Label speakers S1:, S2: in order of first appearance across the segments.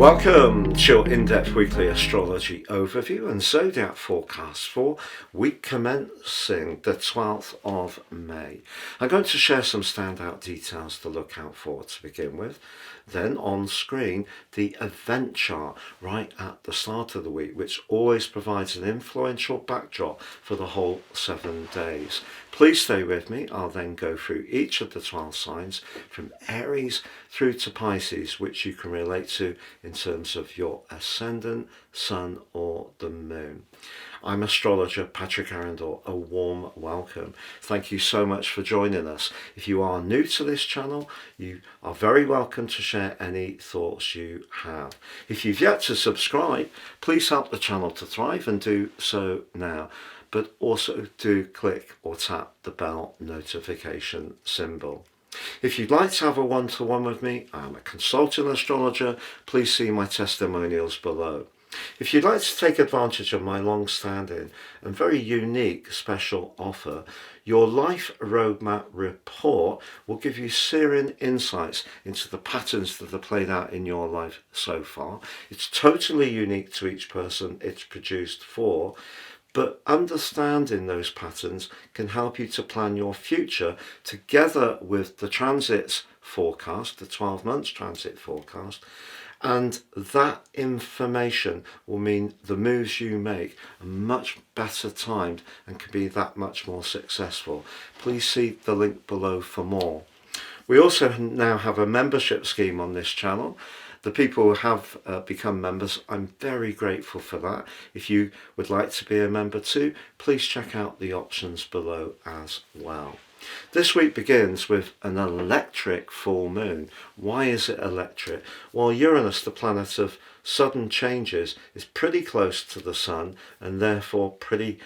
S1: Welcome to your in-depth weekly astrology overview and Zodiac forecast for week commencing the 12th of May. I'm going to share some standout details to look out for to begin with. Then on screen, the event chart right at the start of the week, which always provides an influential backdrop for the whole 7 days. Please stay with me. I'll then go through each of the 12 signs from Aries through to Pisces, which you can relate to in terms of your ascendant, sun or the moon. I'm astrologer Patrick Arundell. A warm welcome. Thank you so much for joining us. If you are new to this channel, you are very welcome to share any thoughts you have. If you've yet to subscribe, please help the channel to thrive and do so now. But also do click or tap the bell notification symbol. If you'd like to have a one-to-one with me, I'm a consultant astrologer. Please see my testimonials below. If you'd like to take advantage of my long-standing and very unique special offer, your Life Roadmap Report will give you searing insights into the patterns that are played out in your life so far. It's totally unique to each person it's produced for, but understanding those patterns can help you to plan your future together with the transits forecast, the 12 months transit forecast, and that information will mean the moves you make are much better timed and can be that much more successful. Please see the link below for more. We also now have a membership scheme on this channel. The people who have become members, I'm very grateful for that. If you would like to be a member too, please check out the options below as well. This week begins with an electric full moon. Why is it electric? Well, Uranus, the planet of sudden changes, is pretty close to the sun and therefore pretty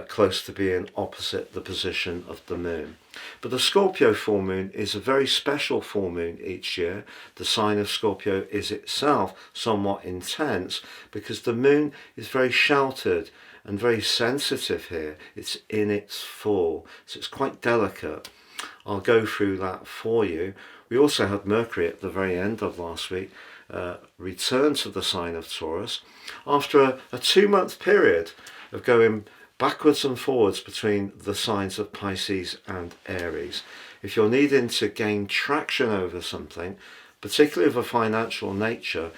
S1: close to being opposite the position of the moon. But the Scorpio full moon is a very special full moon each year. The sign of Scorpio is itself somewhat intense because the moon is very sheltered and very sensitive here. It's in its full, so it's quite delicate. I'll go through that for you. We also had Mercury at the very end of last week return to the sign of Taurus after a 2-month period of going backwards and forwards between the signs of Pisces and Aries. If you're needing to gain traction over something, particularly of a financial nature,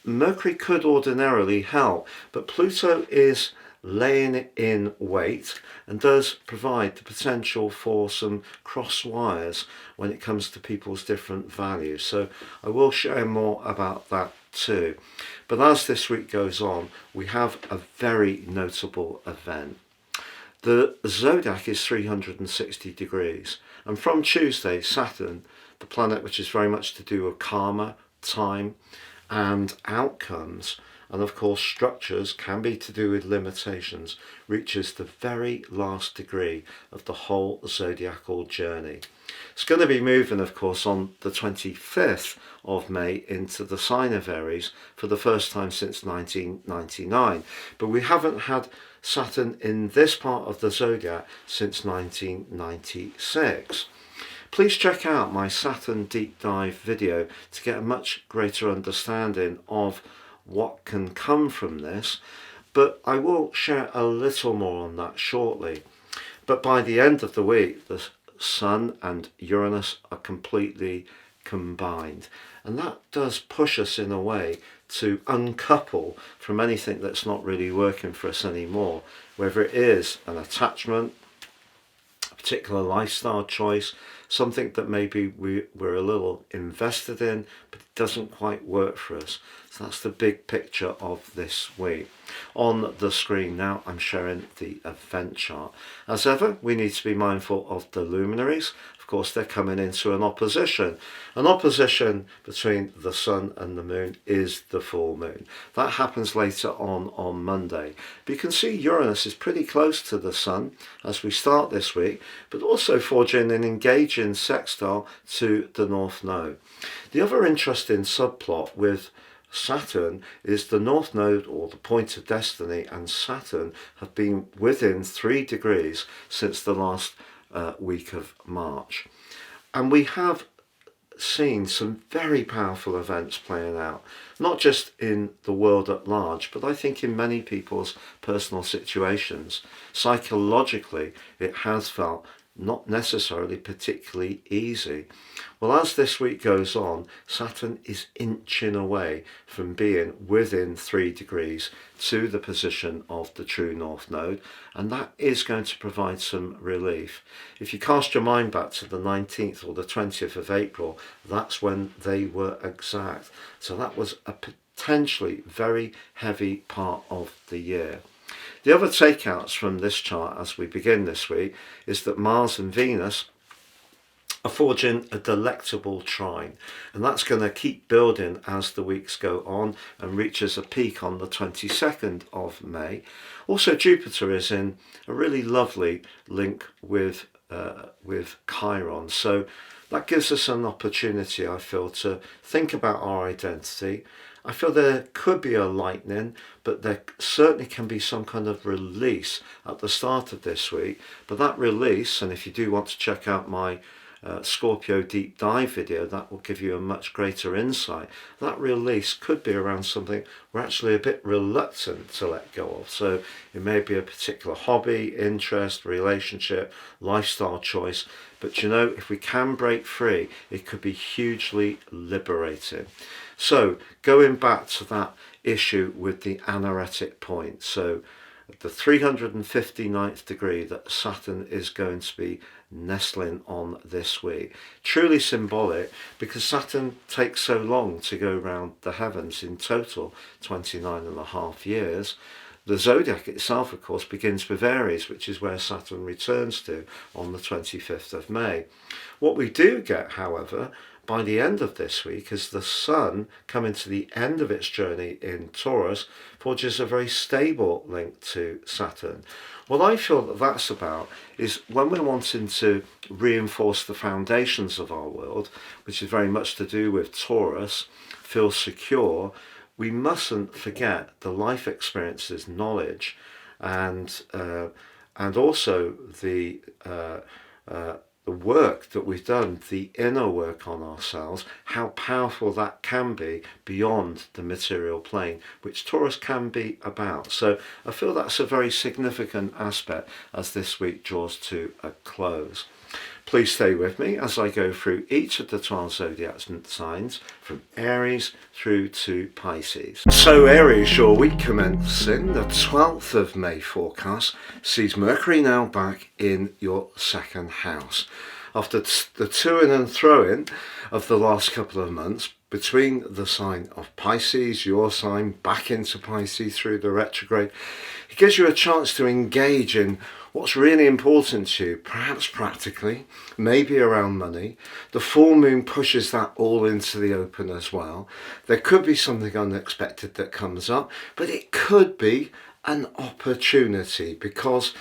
S1: Mercury could ordinarily help, but Pluto is laying in wait and does provide the potential for some cross wires when it comes to people's different values. So I will share more about that too. But as this week goes on, we have a very notable event. The Zodiac is 360 degrees, and from Tuesday, Saturn, the planet which is very much to do with karma, time and outcomes, and of course structures, can be to do with limitations, reaches the very last degree of the whole zodiacal journey. It's going to be moving, of course, on the 25th of May into the sign of Aries for the first time since 1999. But we haven't had Saturn in this part of the zodiac since 1996. Please check out my Saturn deep dive video to get a much greater understanding of what can come from this, but I will share a little more on that shortly. But by the end of the week, the Sun and Uranus are completely combined, and that does push us in a way to uncouple from anything that's not really working for us anymore, whether it is an attachment, a particular lifestyle choice, something that maybe we're a little invested in, but it doesn't quite work for us. So that's the big picture of this week. On the screen now, I'm sharing the event chart. As ever, we need to be mindful of the luminaries. Of course, they're coming into an opposition. An opposition between the sun and the moon is the full moon. That happens later on Monday. But you can see Uranus is pretty close to the sun as we start this week, but also forging an engaging sextile to the North Node. The other interesting subplot with Saturn is the North Node, or the point of destiny, and Saturn have been within 3 degrees since the last week of March. And we have seen some very powerful events playing out, not just in the world at large, but I think in many people's personal situations. Psychologically, it has felt not necessarily particularly easy. Well, as this week goes on, Saturn is inching away from being within 3 degrees to the position of the true north node, and that is going to provide some relief. If you cast your mind back to the 19th or the 20th of April, that's when they were exact. So that was a potentially very heavy part of the year. The other takeouts from this chart as we begin this week is that Mars and Venus are forging a delectable trine, and that's going to keep building as the weeks go on and reaches a peak on the 22nd of May. Also, Jupiter is in a really lovely link with Chiron, so that gives us an opportunity, I feel, to think about our identity. I feel there could be a lightening, but there certainly can be some kind of release at the start of this week. But that release, and if you do want to check out my Scorpio deep dive video, that will give you a much greater insight. That release could be around something we're actually a bit reluctant to let go of. So it may be a particular hobby, interest, relationship, lifestyle choice. But you know, if we can break free, it could be hugely liberating. So going back to that issue with the anaretic point, so the 359th degree that Saturn is going to be nestling on this week. Truly symbolic, because Saturn takes so long to go round the heavens, in total 29.5 years. The Zodiac itself, of course, begins with Aries, which is where Saturn returns to on the 25th of May. What we do get, however, by the end of this week, as the Sun, coming to the end of its journey in Taurus, forges a very stable link to Saturn. What I feel that that's about is when we're wanting to reinforce the foundations of our world, which is very much to do with Taurus, feel secure, we mustn't forget the life experiences, knowledge, and also the work that we've done, the inner work on ourselves, how powerful that can be beyond the material plane, which Taurus can be about. So I feel that's a very significant aspect as this week draws to a close. Please stay with me as I go through each of the 12 zodiac signs from Aries through to Pisces. So Aries, your week commencing the 12th of May forecast sees Mercury now back in your second house. After the to-ing and throwing of the last couple of months between the sign of Pisces, your sign, back into Pisces through the retrograde, it gives you a chance to engage in what's really important to you, perhaps practically, maybe around money. The full moon pushes that all into the open as well. There could be something unexpected that comes up, but it could be an opportunity because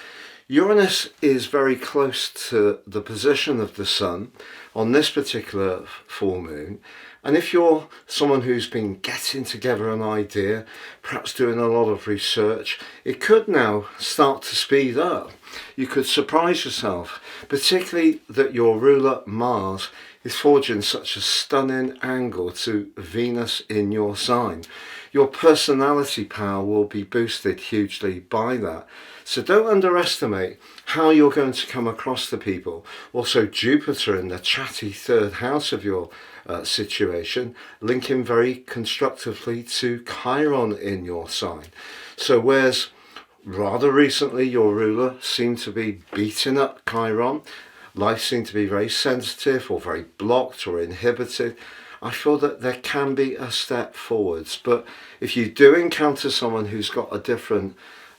S1: Uranus is very close to the position of the Sun on this particular full moon. And if you're someone who's been getting together an idea, perhaps doing a lot of research, it could now start to speed up. You could surprise yourself, particularly that your ruler Mars is forging such a stunning angle to Venus in your sign. Your personality power will be boosted hugely by that. So don't underestimate how you're going to come across the people. Also, Jupiter in the chatty third house of your situation, linking very constructively to Chiron in your sign. So whereas rather recently your ruler seemed to be beating up Chiron, life seemed to be very sensitive or very blocked or inhibited, I feel that there can be a step forwards. But if you do encounter someone who's got a different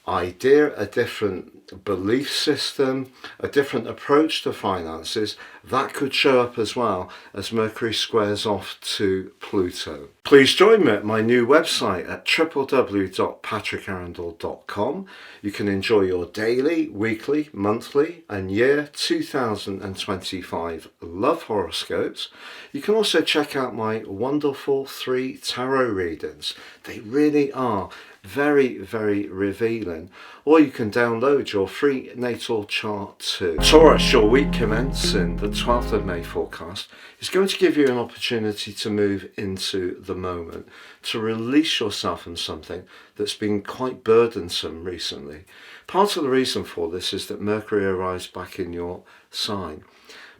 S1: idea, a different belief system, a different approach to finances, that could show up as well as Mercury squares off to Pluto. Please join me at my new website at www.patrickarundell.com. You can enjoy your daily, weekly, monthly and year 2025 love horoscopes. You can also check out my wonderful 3 tarot readings. They really are very, very revealing. Or you can download your free natal chart too. Taurus, your week commencing the 12th of May forecast is going to give you an opportunity to move into the moment, to release yourself from something that's been quite burdensome recently. Part of the reason for this is that Mercury arrives back in your sign,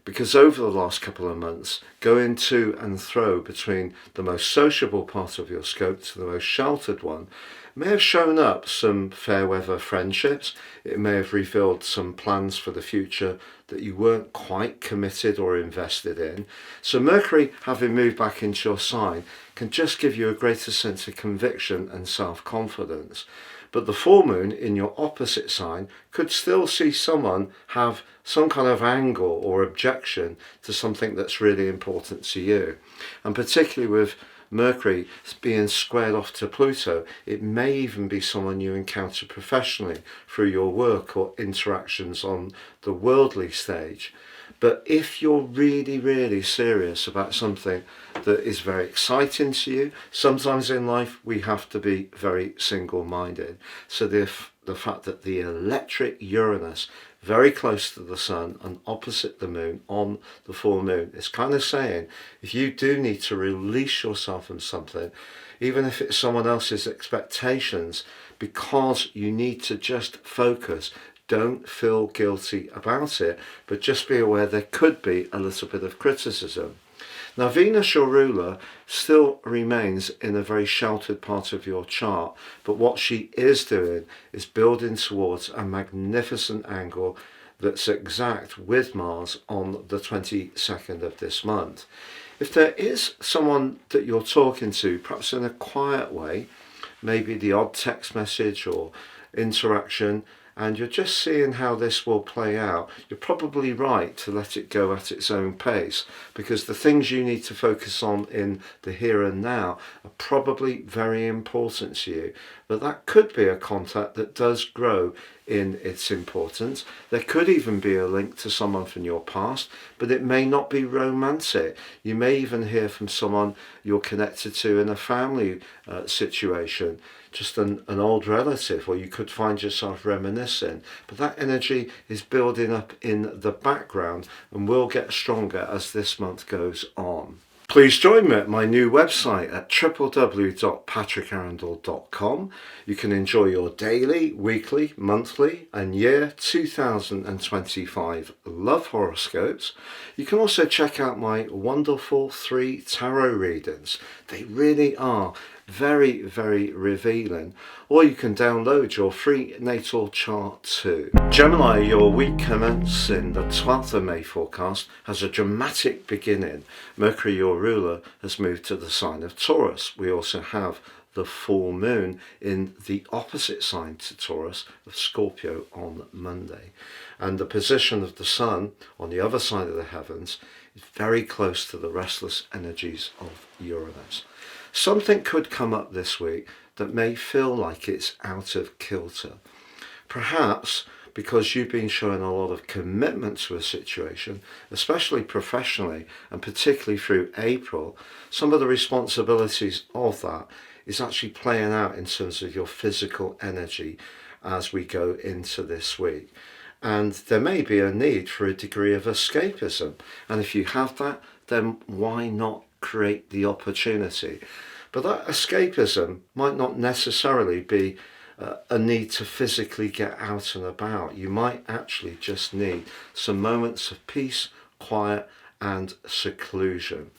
S1: because over the last couple of months, going to and fro between the most sociable part of your scope to the most sheltered one may have shown up some fair weather friendships. It may have revealed some plans for the future that you weren't quite committed or invested in. So Mercury, having moved back into your sign, can just give you a greater sense of conviction and self-confidence. But the full moon in your opposite sign could still see someone have some kind of angle or objection to something that's really important to you. And particularly with Mercury being squared off to Pluto, it may even be someone you encounter professionally through your work or interactions on the worldly stage. But if you're really, really serious about something that is very exciting to you, sometimes in life we have to be very single-minded. So the fact that the electric Uranus, very close to the sun and opposite the moon on the full moon, is kind of saying if you do need to release yourself from something, even if it's someone else's expectations, because you need to just focus. Don't feel guilty about it, but just be aware there could be a little bit of criticism. Now, Venus, your ruler, still remains in a very sheltered part of your chart, but what she is doing is building towards a magnificent angle that's exact with Mars on the 22nd of this month. If there is someone that you're talking to, perhaps in a quiet way, maybe the odd text message or interaction, and you're just seeing how this will play out, you're probably right to let it go at its own pace, because the things you need to focus on in the here and now are probably very important to you. But that could be a contact that does grow in its importance. There could even be a link to someone from your past, but it may not be romantic. You may even hear from someone you're connected to in a family situation, just an old relative, or you could find yourself reminiscing. But that energy is building up in the background and will get stronger as this month goes on. Please join me at my new website at www.patrickarundell.com. You can enjoy your daily, weekly, monthly and year 2025 love horoscopes. You can also check out my wonderful 3 tarot readings. They really are very, very revealing. Or you can download your free natal chart too. Gemini, your week commencing the 12th of May forecast has a dramatic beginning. Mercury, your ruler, has moved to the sign of Taurus. We also have the full moon in the opposite sign to Taurus of Scorpio on Monday. And the position of the sun on the other side of the heavens is very close to the restless energies of Uranus. Something could come up this week that may feel like it's out of kilter. Perhaps because you've been showing a lot of commitment to a situation, especially professionally and particularly through April, some of the responsibilities of that is actually playing out in terms of your physical energy as we go into this week. And there may be a need for a degree of escapism. And if you have that, then why not create the opportunity? But that escapism might not necessarily be a need to physically get out and about. You might actually just need some moments of peace, quiet and seclusion.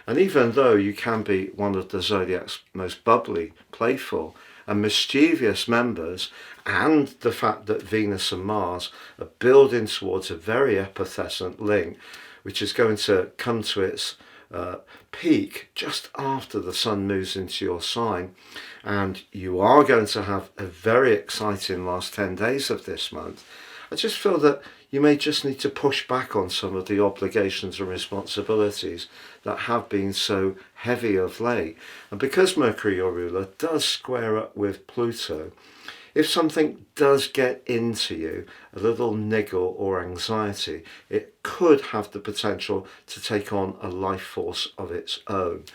S1: And even though you can be one of the Zodiac's most bubbly, playful and mischievous members, and the fact that Venus and Mars are building towards a very effervescent link, which is going to come to its peak just after the sun moves into your sign, and you are going to have a very exciting last 10 days of this month, I just feel that you may just need to push back on some of the obligations and responsibilities that have been so heavy of late. And because Mercury, your ruler, does square up with Pluto, If something does get into you, a little niggle or anxiety, it could have the potential to take on a life force of its own.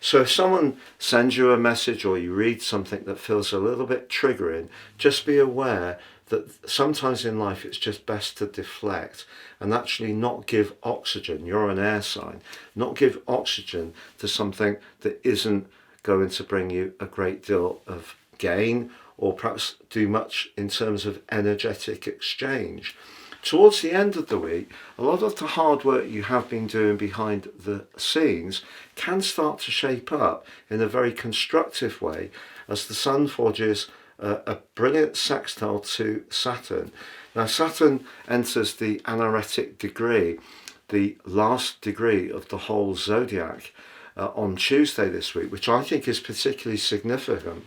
S1: So if someone sends you a message or you read something that feels a little bit triggering, just be aware that sometimes in life it's just best to deflect and actually not give oxygen. You're an air sign. Not give oxygen to something that isn't going to bring you a great deal of gain or perhaps do much in terms of energetic exchange. Towards the end of the week, a lot of the hard work you have been doing behind the scenes can start to shape up in a very constructive way as the Sun forges a brilliant sextile to Saturn. Now, Saturn enters the anaretic degree, the last degree of the whole Zodiac, on Tuesday this week, which I think is particularly significant.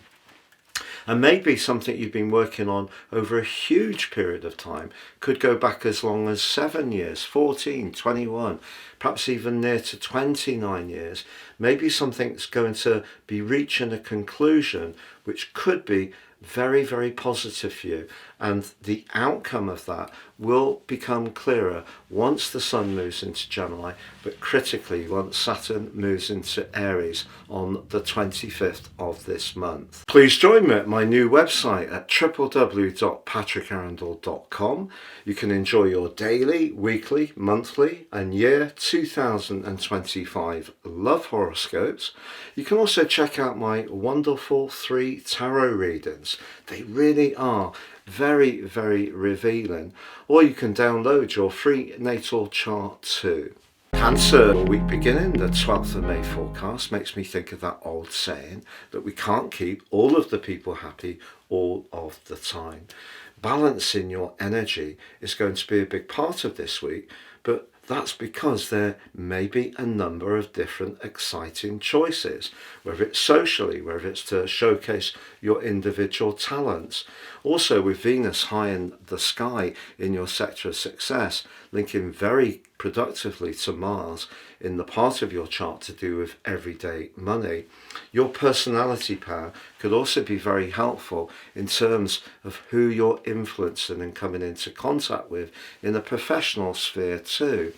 S1: And maybe something you've been working on over a huge period of time, could go back as long as 7 years, 14, 21, perhaps even near to 29 years. Maybe something's going to be reaching a conclusion which could be very, very positive for you. And the outcome of that will become clearer once the Sun moves into Gemini, but critically once Saturn moves into Aries on the 25th of this month. Please join me at my new website at www.patrickarundell.com. You can enjoy your daily, weekly, monthly and year 2025 love horoscopes. You can also check out my wonderful 3 tarot readings. They really are very, very revealing. Or you can download your free natal chart too. Cancer, week beginning, the 12th of May forecast makes me think of that old saying that we can't keep all of the people happy all of the time. Balancing your energy is going to be a big part of this week, but that's because there may be a number of different exciting choices, whether it's socially, whether it's to showcase your individual talents. Also, with Venus high in the sky in your sector of success, linking very productively to Mars in the part of your chart to do with everyday money. Your personality power could also be very helpful in terms of who you're influencing and coming into contact with in the professional sphere too.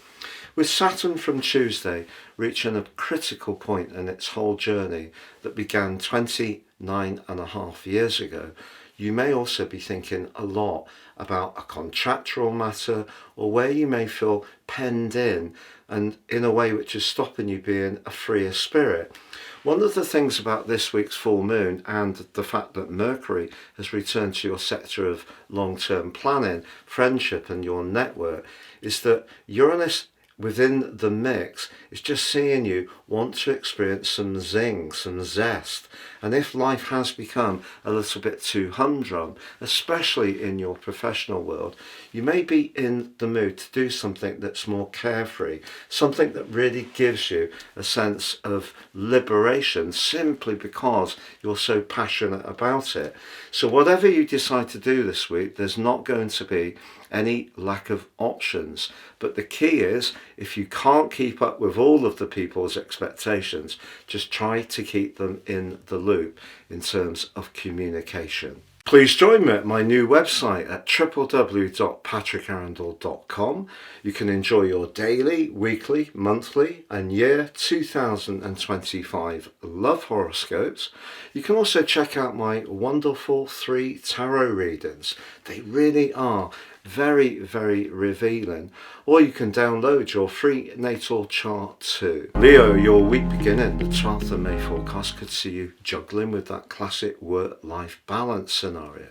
S1: With Saturn from Tuesday reaching a critical point in its whole journey that began 29.5 years ago, you may also be thinking a lot about a contractual matter or where you may feel penned in and in a way which is stopping you being a freer spirit. One of the things about this week's full moon and the fact that Mercury has returned to your sector of long-term planning, friendship and your network is that Uranus within the mix is just seeing you want to experience some zing, some zest. And if life has become a little bit too humdrum, especially in your professional world, you may be in the mood to do something that's more carefree, something that really gives you a sense of liberation simply because you're so passionate about it. So whatever you decide to do this week, there's not going to be any lack of options. But the key is, if you can't keep up with all of the people's expectations, just try to keep them in the loop in terms of communication. Please join me at my new website at www.patrickarundell.com. You can enjoy your daily, weekly, monthly and year 2025 love horoscopes. You can also check out my wonderful 3 tarot readings. They really are very, very revealing. Or you can download your free natal chart too. Leo, your week beginning, the 12th of May forecast could see you juggling with that classic work-life balance scenario.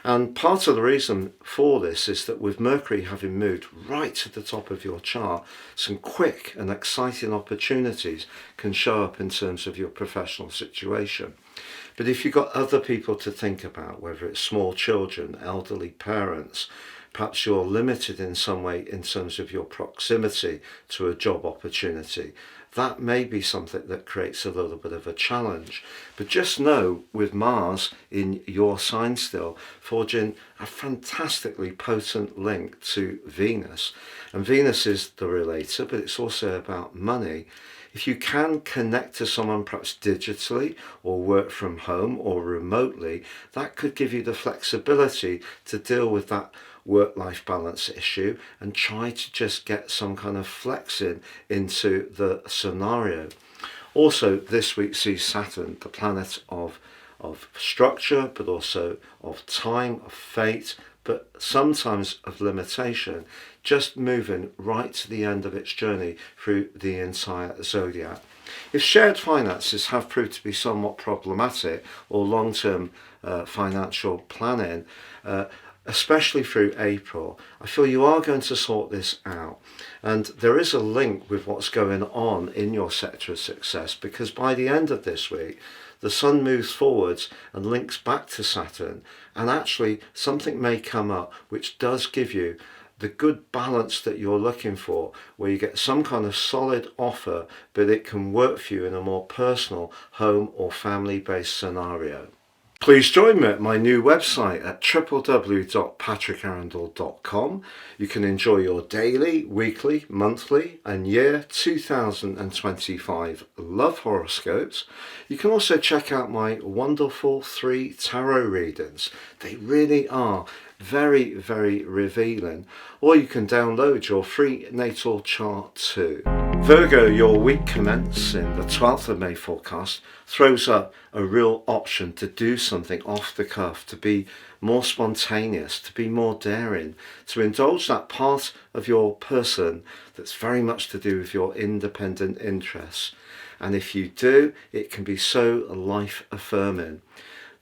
S1: And part of the reason for this is that with Mercury having moved right to the top of your chart, some quick and exciting opportunities can show up in terms of your professional situation. But if you've got other people to think about, whether it's small children, elderly parents, perhaps you're limited in some way in terms of your proximity to a job opportunity, that may be something that creates a little bit of a challenge. But just know, with Mars in your sign still, forging a fantastically potent link to Venus, and Venus is the relator, but it's also about money. If you can connect to someone perhaps digitally or work from home or remotely, that could give you the flexibility to deal with that work-life balance issue and try to just get some kind of flexing into the scenario. Also, this week sees Saturn, the planet of structure, but also of time, of fate, but sometimes of limitation, just moving right to the end of its journey through the entire zodiac. If shared finances have proved to be somewhat problematic, or long-term financial planning, especially through April, I feel you are going to sort this out. And there is a link with what's going on in your sector of success, because by the end of this week, the Sun moves forwards and links back to Saturn, and actually something may come up which does give you the good balance that you're looking for, where you get some kind of solid offer, but it can work for you in a more personal home or family-based scenario. Please join me at my new website at www.patrickarundell.com. You can enjoy your daily, weekly, monthly and year 2025 love horoscopes. You can also check out my wonderful 3 tarot readings. They really are very, very revealing. Or you can download your free natal chart too. Virgo, your week commencing the 12th of May forecast throws up a real option to do something off the cuff, to be more spontaneous, to be more daring, to indulge that part of your person that's very much to do with your independent interests. And if you do, it can be so life affirming.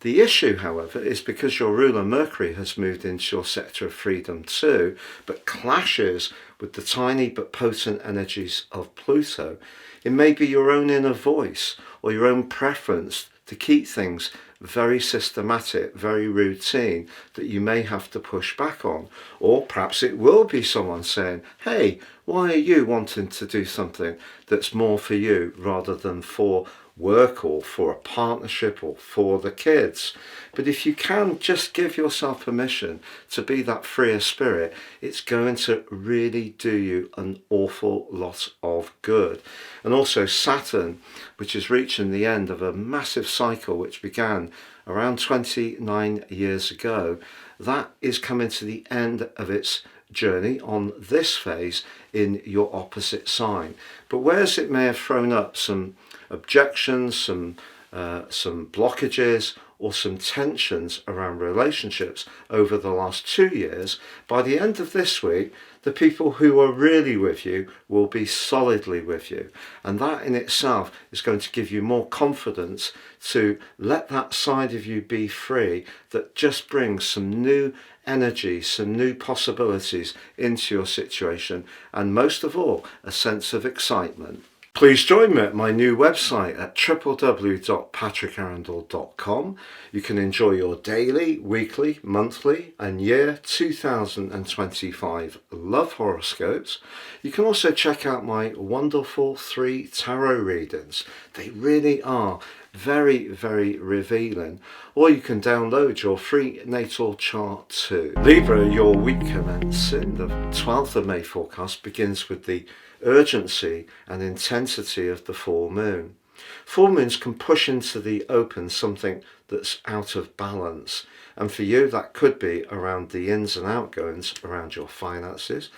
S1: The issue, however, is because your ruler Mercury has moved into your sector of freedom too, but clashes with the tiny but potent energies of Pluto, it may be your own inner voice or your own preference to keep things very systematic, very routine, that you may have to push back on. Or perhaps it will be someone saying, hey, why are you wanting to do something that's more for you rather than for work or for a partnership or for the kids? But if you can just give yourself permission to be that freer spirit, it's going to really do you an awful lot of good. And also Saturn, which is reaching the end of a massive cycle which began around 29 years ago, that is coming to the end of its journey on this phase in your opposite sign. But whereas it may have thrown up some objections, some blockages or some tensions around relationships over the last 2 years, by the end of this week, the people who are really with you will be solidly with you. And that in itself is going to give you more confidence to let that side of you be free, that just brings some new energy, some new possibilities into your situation, and most of all, a sense of excitement. Please join me at my new website at www.patrickarundell.com. You can enjoy your daily, weekly, monthly and year 2025 love horoscopes. You can also check out my wonderful 3 tarot readings. They really are very, very revealing. Or you can download your free natal chart too. Libra, your week commencing the 12th of May forecast begins with the urgency and intensity of the full moon. Full moons can push into the open something that's out of balance, and for you that could be around the ins and outgoings around your finances.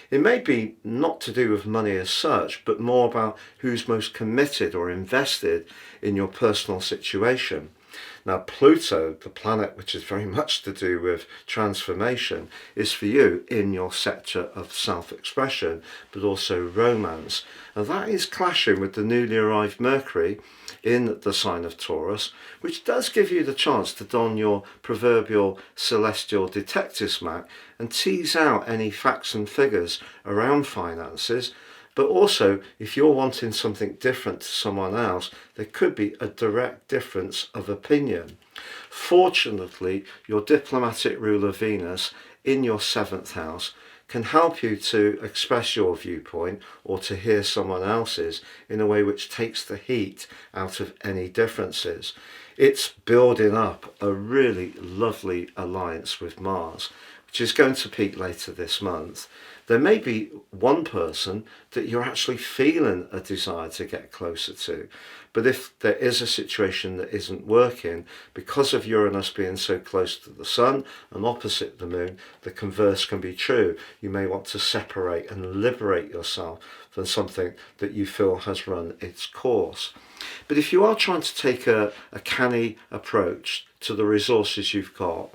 S1: It may be not to do with money as such, but more about who's most committed or invested in your personal situation. Now, Pluto, the planet which is very much to do with transformation, is for you in your sector of self-expression, but also romance. And that is clashing with the newly arrived Mercury in the sign of Taurus, which does give you the chance to don your proverbial celestial detective smack and tease out any facts and figures around finances. But also, if you're wanting something different to someone else, there could be a direct difference of opinion. Fortunately, your diplomatic ruler Venus in your 7th house can help you to express your viewpoint or to hear someone else's in a way which takes the heat out of any differences. It's building up a really lovely alliance with Mars, which is going to peak later this month, there may be one person that you're actually feeling a desire to get closer to. But if there is a situation that isn't working, because of Uranus being so close to the Sun and opposite the Moon, the converse can be true. You may want to separate and liberate yourself from something that you feel has run its course. But if you are trying to take a canny approach to the resources you've got,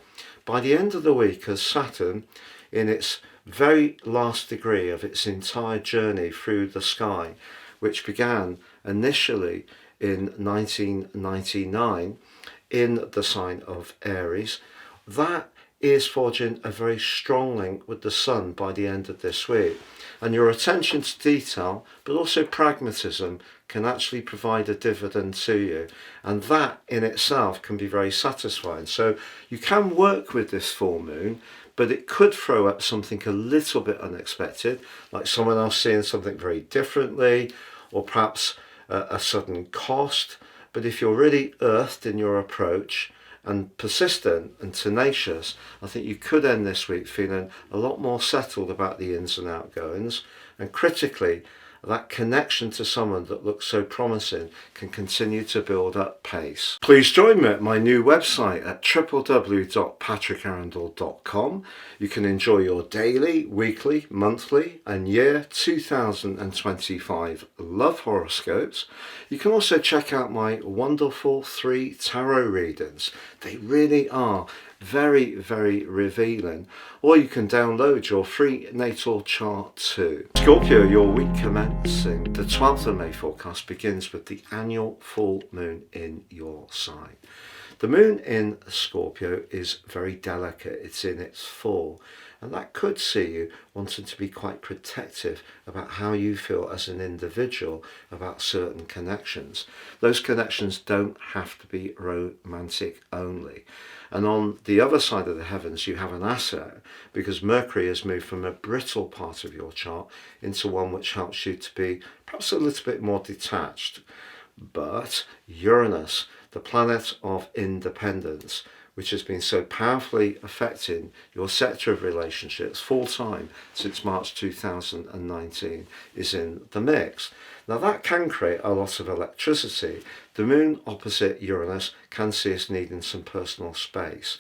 S1: by the end of the week, as Saturn, in its very last degree of its entire journey through the sky, which began initially in 1999 in the sign of Aries, that is forging a very strong link with the Sun by the end of this week. And your attention to detail, but also pragmatism, can actually provide a dividend to you. And that in itself can be very satisfying. So you can work with this full moon, but it could throw up something a little bit unexpected, like someone else seeing something very differently, or perhaps a sudden cost. But if you're really earthed in your approach and persistent and tenacious, I think you could end this week feeling a lot more settled about the ins and outgoings. And critically, that connection to someone that looks so promising can continue to build up pace. Please join me at my new website at www.patrickarundell.com. You can enjoy your daily, weekly, monthly and year 2025 love horoscopes. You can also check out my wonderful 3 tarot readings. They really are very, very revealing. Or you can download your free natal chart too. Scorpio, your week commencing the 12th of May forecast begins with the annual full moon in your sign. The moon in Scorpio is very delicate. It's in its full. And that could see you wanting to be quite protective about how you feel as an individual about certain connections. Those connections don't have to be romantic only. And on the other side of the heavens, you have an asset, because Mercury has moved from a brittle part of your chart into one which helps you to be perhaps a little bit more detached. But Uranus, the planet of independence, which has been so powerfully affecting your sector of relationships full time since March 2019, is in the mix. Now that can create a lot of electricity. The moon opposite Uranus can see us needing some personal space,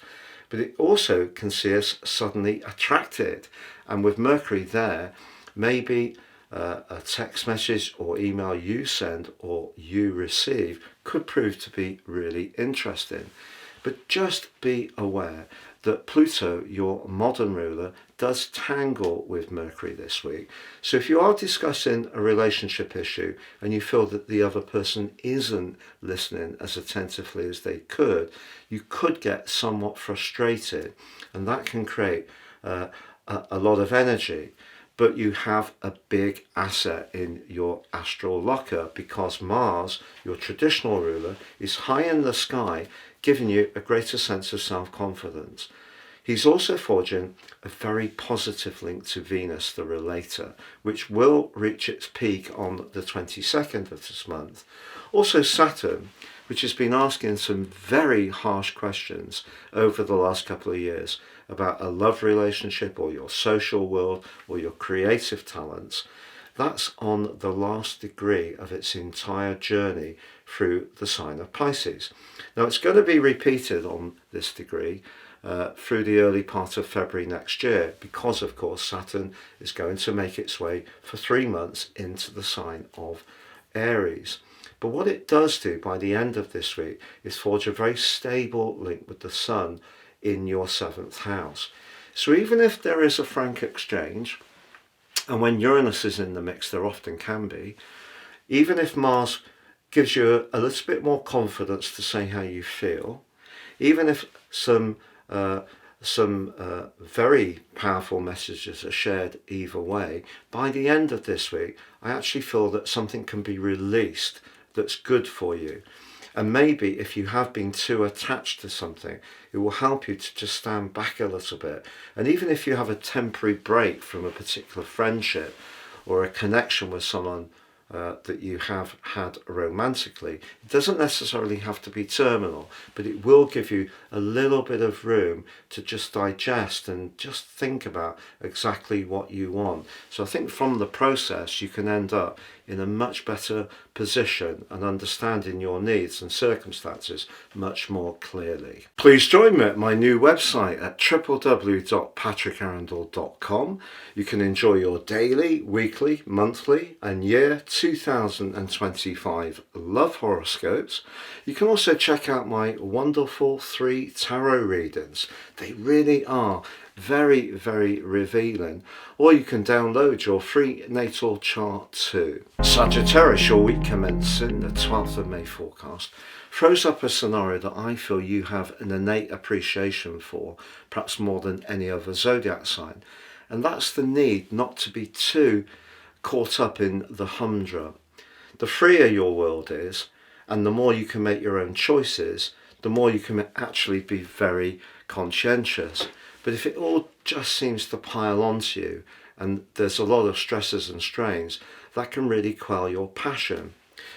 S1: but it also can see us suddenly attracted. And with Mercury there, maybe a text message or email you send or you receive could prove to be really interesting. But just be aware that Pluto, your modern ruler, does tangle with Mercury this week. So if you are discussing a relationship issue and you feel that the other person isn't listening as attentively as they could, you could get somewhat frustrated, and that can create a lot of energy. But you have a big asset in your astral locker, because Mars, your traditional ruler, is high in the sky, giving you a greater sense of self-confidence. He's also forging a very positive link to Venus, the relator, which will reach its peak on the 22nd of this month. Also Saturn, which has been asking some very harsh questions over the last couple of years about a love relationship or your social world or your creative talents. That's on the last degree of its entire journey through the sign of Pisces. Now it's going to be repeated on this degree through the early part of February next year, because of course Saturn is going to make its way for 3 months into the sign of Aries. But what it does do by the end of this week is forge a very stable link with the Sun in your 7th house. So even if there is a frank exchange, and when Uranus is in the mix there often can be, even if Mars gives you a little bit more confidence to say how you feel, even if some very powerful messages are shared either way, by the end of this week I actually feel that something can be released that's good for you. And maybe if you have been too attached to something, it will help you to just stand back a little bit. And even if you have a temporary break from a particular friendship or a connection with someone that you have had romantically. It doesn't necessarily have to be terminal, but it will give you a little bit of room to just digest and just think about exactly what you want. So I think from the process you can end up in a much better position and understanding your needs and circumstances much more clearly. Please join me at my new website at www.patrickarundell.com. You can enjoy your daily, weekly, monthly and year 2025 love horoscopes. You can also check out my wonderful 3 tarot readings. They really are very, very revealing. Or you can download your free natal chart too. Sagittarius, your week commencing the 12th of May forecast, throws up a scenario that I feel you have an innate appreciation for, perhaps more than any other zodiac sign. And that's the need not to be too caught up in the humdrum. The freer your world is, and the more you can make your own choices, the more you can actually be very conscientious. But if it all just seems to pile onto you and there's a lot of stresses and strains, that can really quell your passion.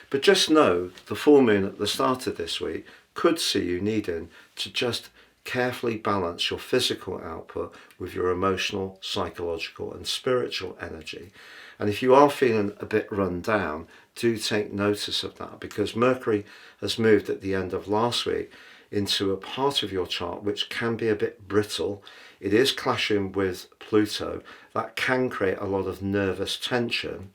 S1: But just know the full moon at the start of this week could see you needing to just carefully balance your physical output with your emotional, psychological and spiritual energy. And if you are feeling a bit run down, do take notice of that, because Mercury has moved at the end of last week into a part of your chart which can be a bit brittle. It is clashing with Pluto. That can create a lot of nervous tension.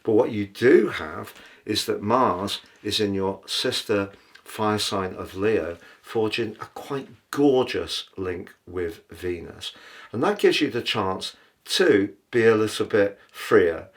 S1: But what you do have is that Mars is in your sister fire sign of Leo, forging a quite gorgeous link with Venus. And that gives you the chance to be a little bit freer.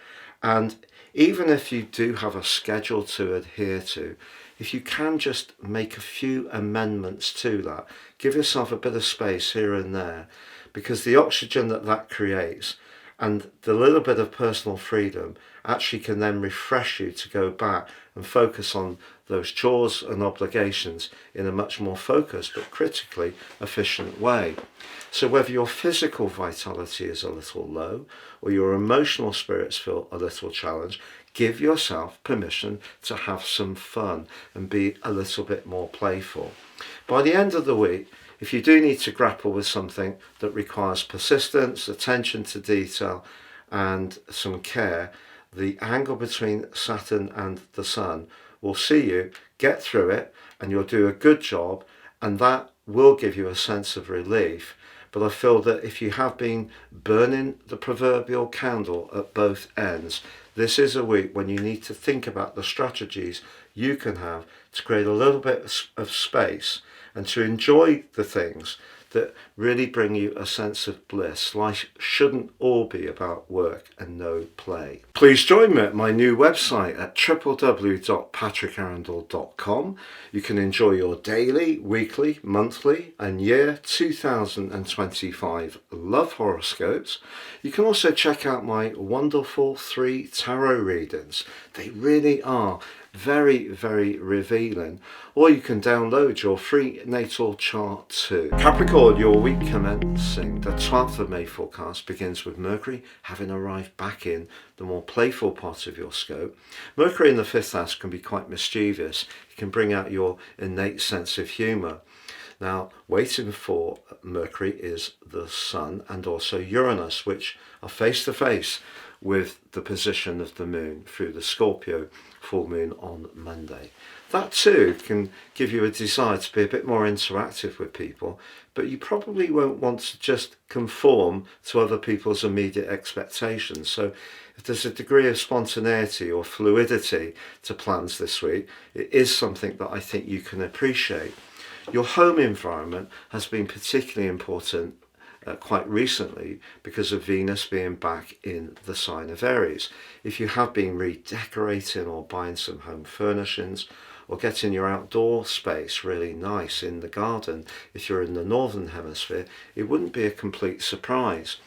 S1: And even if you do have a schedule to adhere to, if you can just make a few amendments to that, give yourself a bit of space here and there, because the oxygen that creates and the little bit of personal freedom actually can then refresh you to go back and focus on those chores and obligations in a much more focused but critically efficient way. So whether your physical vitality is a little low or your emotional spirits feel a little challenged, give yourself permission to have some fun and be a little bit more playful. By the end of the week, if you do need to grapple with something that requires persistence, attention to detail and some care, the angle between Saturn and the Sun will see you get through it and you'll do a good job, and that will give you a sense of relief. But I feel that if you have been burning the proverbial candle at both ends, this is a week when you need to think about the strategies you can have to create a little bit of space and to enjoy the things that really bring you a sense of bliss. Life shouldn't all be about work and no play. Please join me at my new website at www.patrickarundell.com. You can enjoy your daily, weekly, monthly and year 2025 love horoscopes. You can also check out my wonderful 3 tarot readings. They really are very, very revealing. Or you can download your free natal chart too. Capricorn, your week commencing the 12th of May forecast begins with Mercury having arrived back in the more playful part of your scope. Mercury in the 5th house can be quite mischievous. It can bring out your innate sense of humour. Now, waiting for Mercury is the Sun and also Uranus, which are face to face with the position of the moon through the Scorpio full moon on Monday. That too can give you a desire to be a bit more interactive with people, but you probably won't want to just conform to other people's immediate expectations. So if there's a degree of spontaneity or fluidity to plans this week, it is something that I think you can appreciate. Your home environment has been particularly important quite recently because of Venus being back in the sign of Aries. If you have been redecorating or buying some home furnishings or getting your outdoor space really nice in the garden, if you're in the northern hemisphere, it wouldn't be a complete surprise.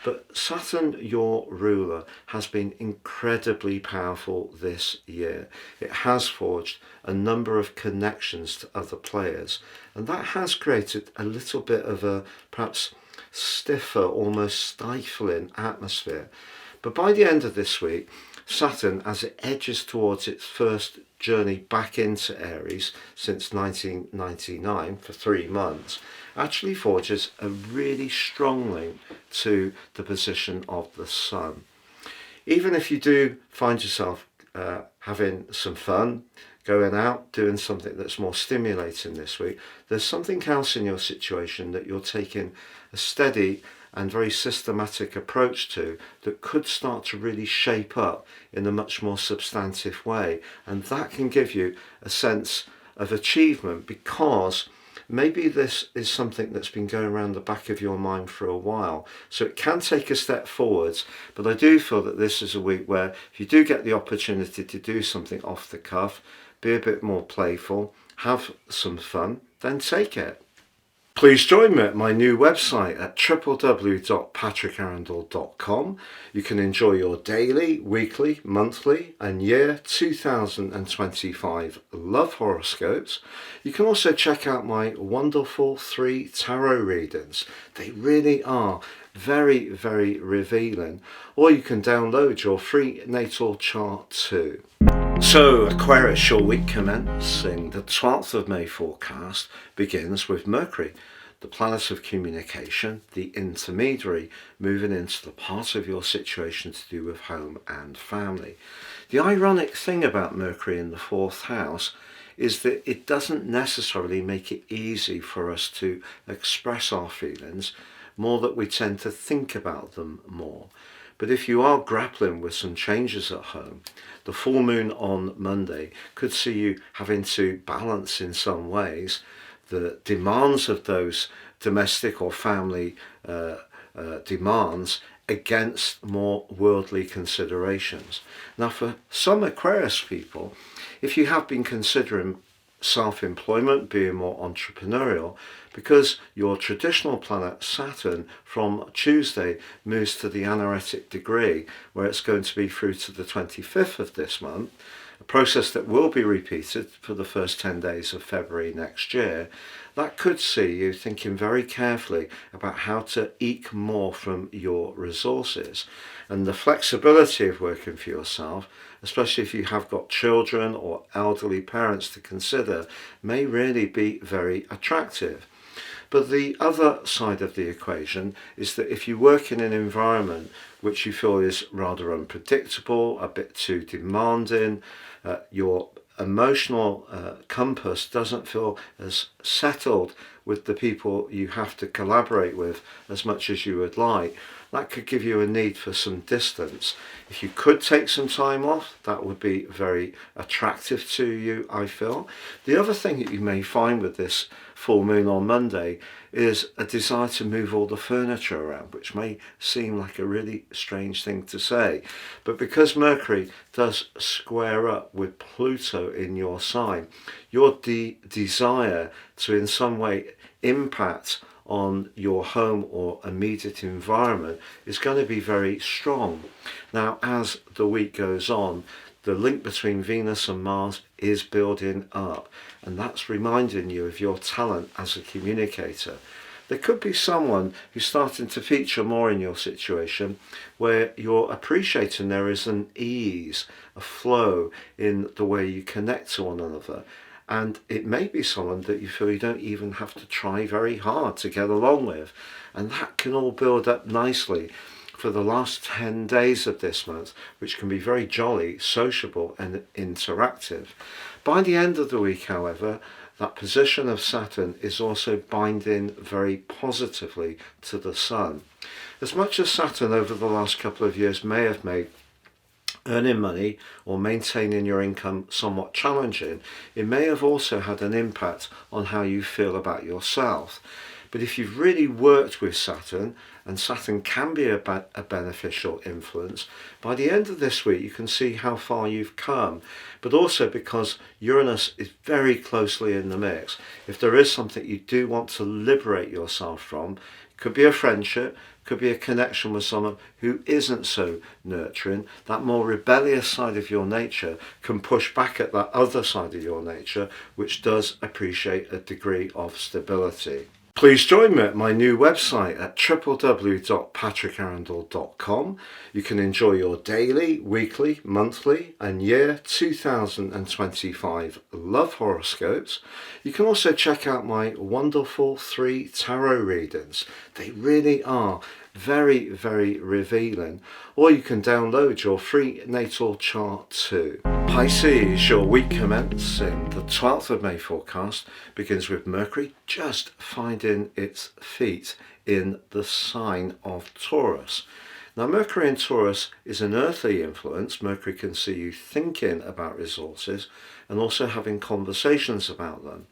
S1: But Saturn, your ruler, has been incredibly powerful this year. It has forged a number of connections to other players, and that has created a little bit of a perhaps stiffer, almost stifling atmosphere. But by the end of this week, Saturn, as it edges towards its first journey back into Aries since 1999 for 3 months, actually forges a really strong link to the position of the Sun. Even if you do find yourself having some fun, going out, doing something that's more stimulating this week, there's something else in your situation that you're taking a steady and very systematic approach to that could start to really shape up in a much more substantive way. And that can give you a sense of achievement, because maybe this is something that's been going around the back of your mind for a while. So it can take a step forwards, but I do feel that this is a week where if you do get the opportunity to do something off the cuff, be a bit more playful, have some fun, then take it. Please join me at my new website at www.patrickarundell.com. You can enjoy your daily, weekly, monthly and year 2025 love horoscopes. You can also check out my wonderful 3 tarot readings. They really are very, very revealing. Or you can download your free natal chart too. So Aquarius, your week commencing the 12th of May forecast begins with Mercury, the planet of communication, the intermediary, moving into the part of your situation to do with home and family. The ironic thing about Mercury in the 4th house is that it doesn't necessarily make it easy for us to express our feelings, more that we tend to think about them more. But if you are grappling with some changes at home, the full moon on Monday could see you having to balance in some ways the demands of those domestic or family demands against more worldly considerations. Now, for some Aquarius people, if you have been considering self-employment, being more entrepreneurial, because your traditional planet Saturn from Tuesday moves to the anaretic degree, where it's going to be through to the 25th of this month, a process that will be repeated for the first 10 days of February next year. That could see you thinking very carefully about how to eke more from your resources. And the flexibility of working for yourself, especially if you have got children or elderly parents to consider, may really be very attractive. But the other side of the equation is that if you work in an environment which you feel is rather unpredictable, a bit too demanding, your emotional compass doesn't feel as settled with the people you have to collaborate with as much as you would like, that could give you a need for some distance. If you could take some time off, that would be very attractive to you, I feel. The other thing that you may find with this full moon on Monday is a desire to move all the furniture around, which may seem like a really strange thing to say. But because Mercury does square up with Pluto in your sign, your desire to in some way impact on your home or immediate environment is going to be very strong. Now, as the week goes on, the link between Venus and Mars is building up, and that's reminding you of your talent as a communicator. There could be someone who's starting to feature more in your situation where you're appreciating there is an ease, a flow in the way you connect to one another. And it may be someone that you feel you don't even have to try very hard to get along with. And that can all build up nicely for the last 10 days of this month, which can be very jolly, sociable and interactive. By the end of the week, however, that position of Saturn is also binding very positively to the Sun. As much as Saturn over the last couple of years may have made earning money or maintaining your income somewhat challenging, it may have also had an impact on how you feel about yourself. But if you've really worked with Saturn, and Saturn can be a beneficial influence, by the end of this week you can see how far you've come. But also because Uranus is very closely in the mix, if there is something you do want to liberate yourself from, it could be a friendship, could be a connection with someone who isn't so nurturing, that more rebellious side of your nature can push back at that other side of your nature, which does appreciate a degree of stability. Please join me at my new website at www.patrickarundell.com. You can enjoy your daily, weekly, monthly and year 2025 love horoscopes. You can also check out my wonderful 3 tarot readings. They really are very, very revealing. Or you can download your free natal chart too. Pisces, your week commencing the 12th of May forecast begins with Mercury just finding its feet in the sign of Taurus. Now, Mercury in Taurus is an earthly influence. Mercury can see you thinking about resources and also having conversations about them.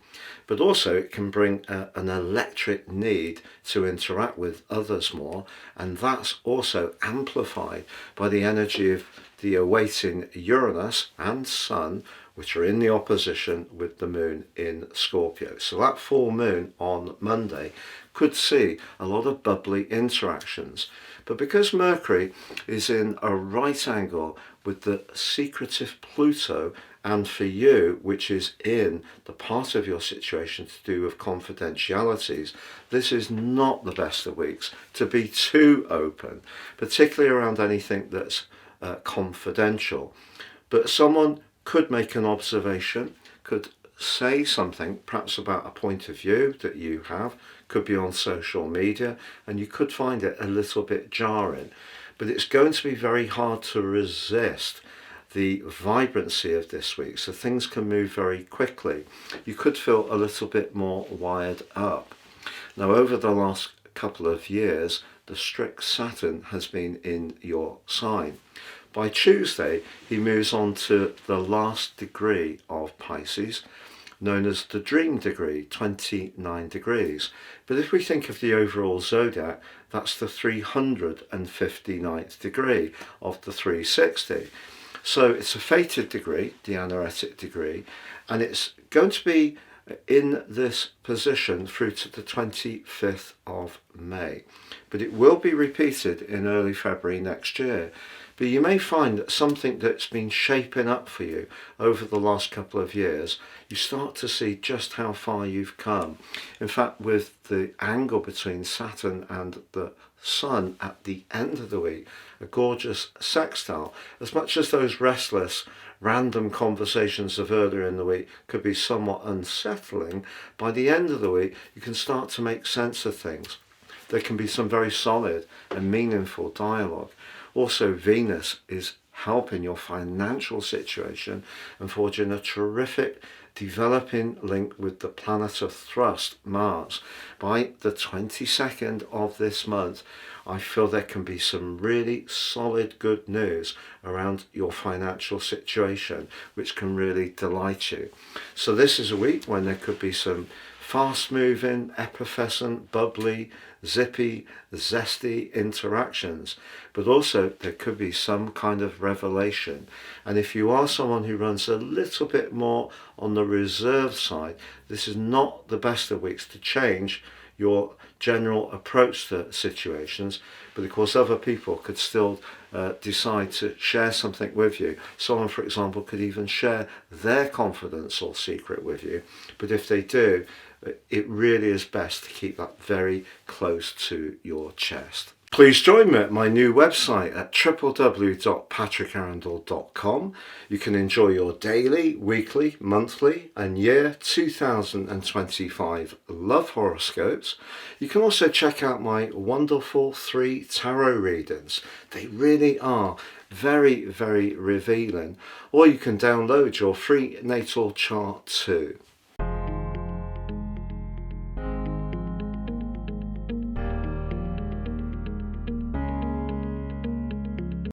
S1: But also it can bring an electric need to interact with others more, and that's also amplified by the energy of the awaiting Uranus and Sun, which are in the opposition with the moon in Scorpio. So that full moon on Monday could see a lot of bubbly interactions. But because Mercury is in a right angle with the secretive Pluto, and for you, which is in the part of your situation to do with confidentialities, this is not the best of weeks to be too open, particularly around anything that's confidential. But someone could make an observation, could say something perhaps about a point of view that you have, could be on social media, and you could find it a little bit jarring. But it's going to be very hard to resist the vibrancy of this week, so things can move very quickly. You could feel a little bit more wired up. Now, over the last couple of years, the strict Saturn has been in your sign. By Tuesday, he moves on to the last degree of Pisces, known as the dream degree, 29 degrees. But if we think of the overall zodiac, that's the 359th degree of the 360. So it's a fated degree, the anaretic degree, and it's going to be in this position through to the 25th of May. But it will be repeated in early February next year. But you may find that something that's been shaping up for you over the last couple of years, you start to see just how far you've come. In fact, with the angle between Saturn and the Sun at the end of the week, a gorgeous sextile, as much as those restless, random conversations of earlier in the week could be somewhat unsettling, by the end of the week, you can start to make sense of things. There can be some very solid and meaningful dialogue. Also, Venus is helping your financial situation and forging a terrific developing link with the planet of thrust, Mars. By the 22nd of this month, I feel there can be some really solid good news around your financial situation, which can really delight you. So this is a week when there could be some fast-moving, effervescent, bubbly, zippy, zesty interactions, but also there could be some kind of revelation. And if you are someone who runs a little bit more on the reserve side, this is not the best of weeks to change your general approach to situations, but of course other people could still decide to share something with you. Someone, for example, could even share their confidence or secret with you, but if they do, it really is best to keep that very close to your chest. Please join me at my new website at www.patrickarundell.com. You can enjoy your daily, weekly, monthly and year 2025 love horoscopes. You can also check out my wonderful 3 tarot readings. They really are very, very revealing. Or you can download your free natal chart too.